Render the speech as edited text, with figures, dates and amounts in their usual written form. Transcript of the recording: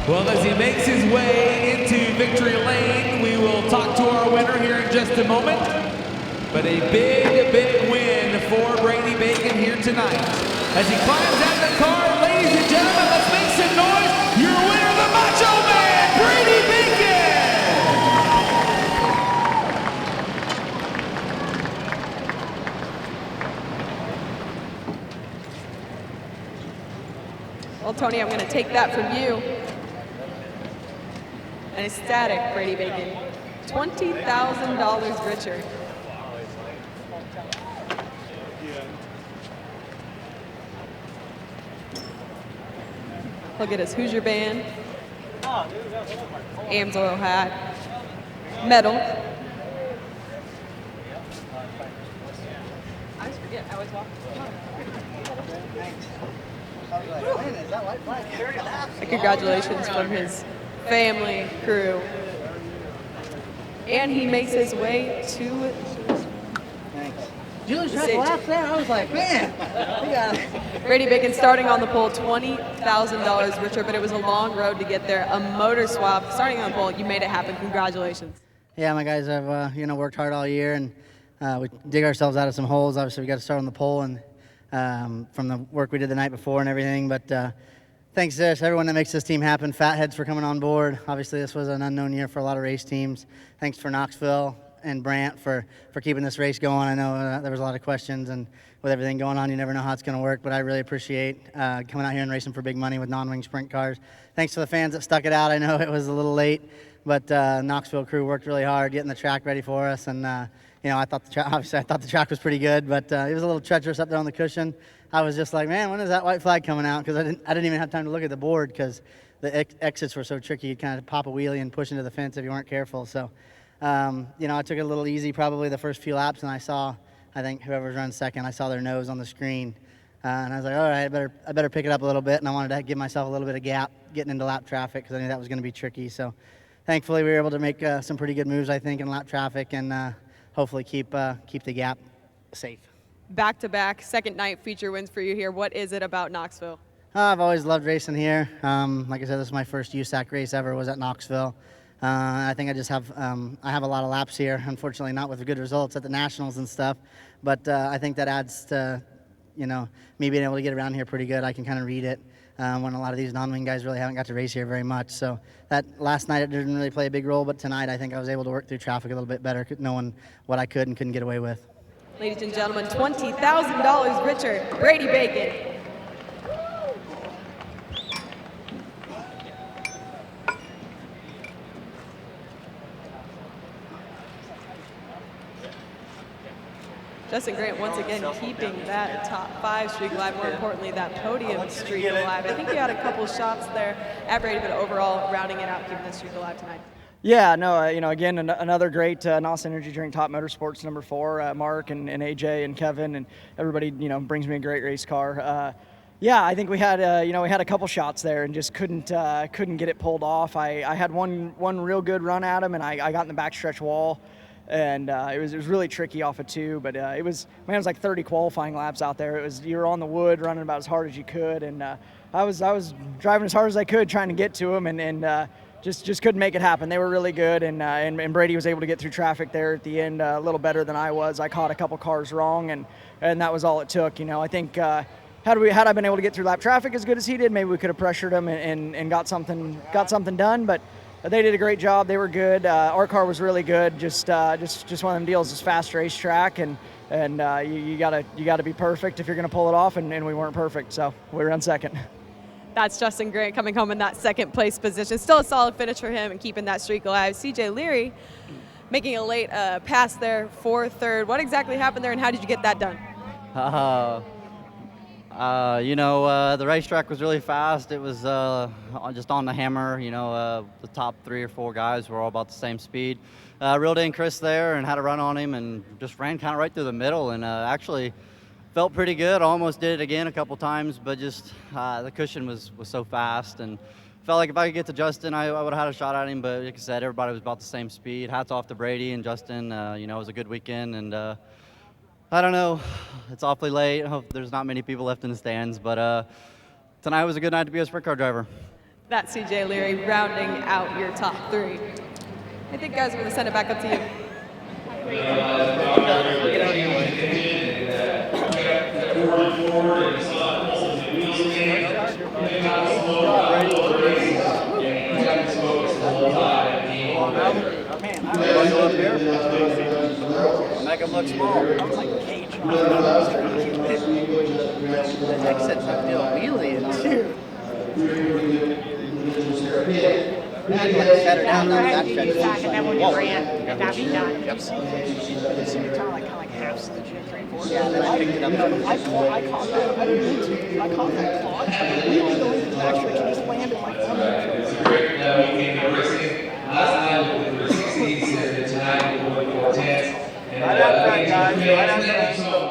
Well, as he makes his way into victory lane, we will talk to our winner here in just a moment. But a big, big win for Brady Bacon here tonight. As he climbs out of the car, ladies and gentlemen, let's make some noise. Your winner, the Macho Man, Brady Bacon! Well, Tony, I'm going to take that from you. An ecstatic Brady Bacon, $20,000 richer. Look at his Hoosier band, Amsoil hat, medal. I always forget, I always walk. Congratulations from his family, crew. And he makes his way to Did you lose track of laps there? I was like, man, we got it. Brady Bacon starting on the pole, $20,000 richer, but it was a long road to get there. A motor swap, starting on the pole, you made it happen. Congratulations. Yeah, my guys have worked hard all year, and we dig ourselves out of some holes. Obviously, we got to start on the pole, and from the work we did the night before and everything. But thanks to everyone that makes this team happen. Fatheads for coming on board. Obviously, this was an unknown year for a lot of race teams. Thanks for Knoxville and BRANDT for keeping this race going. I know there was a lot of questions, and with everything going on, you never know how it's going to work, but I really appreciate coming out here and racing for big money with non-wing sprint cars. Thanks to the fans that stuck it out. I know it was a little late, but Knoxville crew worked really hard getting the track ready for us, and I thought the track was pretty good, but it was a little treacherous up there on the cushion. I was just like, man, when is that white flag coming out? Because I didn't even have time to look at the board because the exits were so tricky. You'd kind of pop a wheelie and push into the fence if you weren't careful. So, I took it a little easy probably the first few laps, and I think whoever's running second, I saw their nose on the screen. And I was like, all right, I better pick it up a little bit, and I wanted to give myself a little bit of gap getting into lap traffic because I knew that was going to be tricky. So thankfully we were able to make some pretty good moves, I think, in lap traffic, and hopefully keep the gap safe. Back-to-back second night feature wins for you here. What is it about Knoxville? I've always loved racing here. Like I said, this is my first USAC race ever, was at Knoxville. I think I just have I have a lot of laps here, unfortunately not with good results at the Nationals and stuff, but I think that adds to me being able to get around here pretty good. I can kind of read it when a lot of these non-wing guys really haven't got to race here very much. So that last night it didn't really play a big role, but tonight I think I was able to work through traffic a little bit better, knowing what I could and couldn't get away with. Ladies and gentlemen, $20,000 richer, Brady Bacon. Justin Grant once again keeping that top 5 streak alive, more importantly that podium streak alive. I think you had a couple shots there at Brady, but overall rounding it out, keeping that streak alive tonight. Yeah, no, again, another great NOS Energy Drink Top Motorsports number 4, Mark and AJ and Kevin and everybody, brings me a great race car. Yeah, I think we had a couple shots there and just couldn't get it pulled off. I had one real good run at him, and I got in the backstretch wall. And it was really tricky off of 2, but it was like 30 qualifying laps out there. You were on the wood running about as hard as you could, and I was driving as hard as I could trying to get to them, and just couldn't make it happen. They were really good, and Brady was able to get through traffic there at the end a little better than I was. I caught a couple cars wrong, and that was all it took. I think had I been able to get through lap traffic as good as he did, maybe we could have pressured him and got something done, but. They did a great job. They were good. Our car was really good. Just one of them deals. It's fast racetrack, and you gotta be perfect if you're gonna pull it off. And we weren't perfect, so we ran second. That's Justin Grant coming home in that second place position. Still a solid finish for him and keeping that streak alive. CJ Leary making a late pass there for third. What exactly happened there, and how did you get that done? The racetrack was really fast. It was just on the hammer. The top 3 or 4 guys were all about the same speed. Reeled in Chris there and had a run on him and just ran kind of right through the middle, and actually felt pretty good. Almost did it again a couple times, but just the cushion was so fast, and felt like if I could get to Justin, I would have had a shot at him. But like I said, everybody was about the same speed. Hats off to Brady and Justin. It was a good weekend, and I don't know. It's awfully late. I hope there's not many people left in the stands, but tonight was a good night to be a sprint car driver. That's CJ Leary rounding out your top 3. I think, guys, I'm going to send it back up to you. Make them look small. The exit's a real wheelie too. Set her down, that and then when you ran, and that'd be done. Yep. So you kind of like half the gym 3-4. Yeah, then I picked it up. I caught that. I didn't mean to. I caught that clutch. Really going to the backstretch and just landed like Last night we were 16, tonight we're going 410. Right up front, guys. Right up front.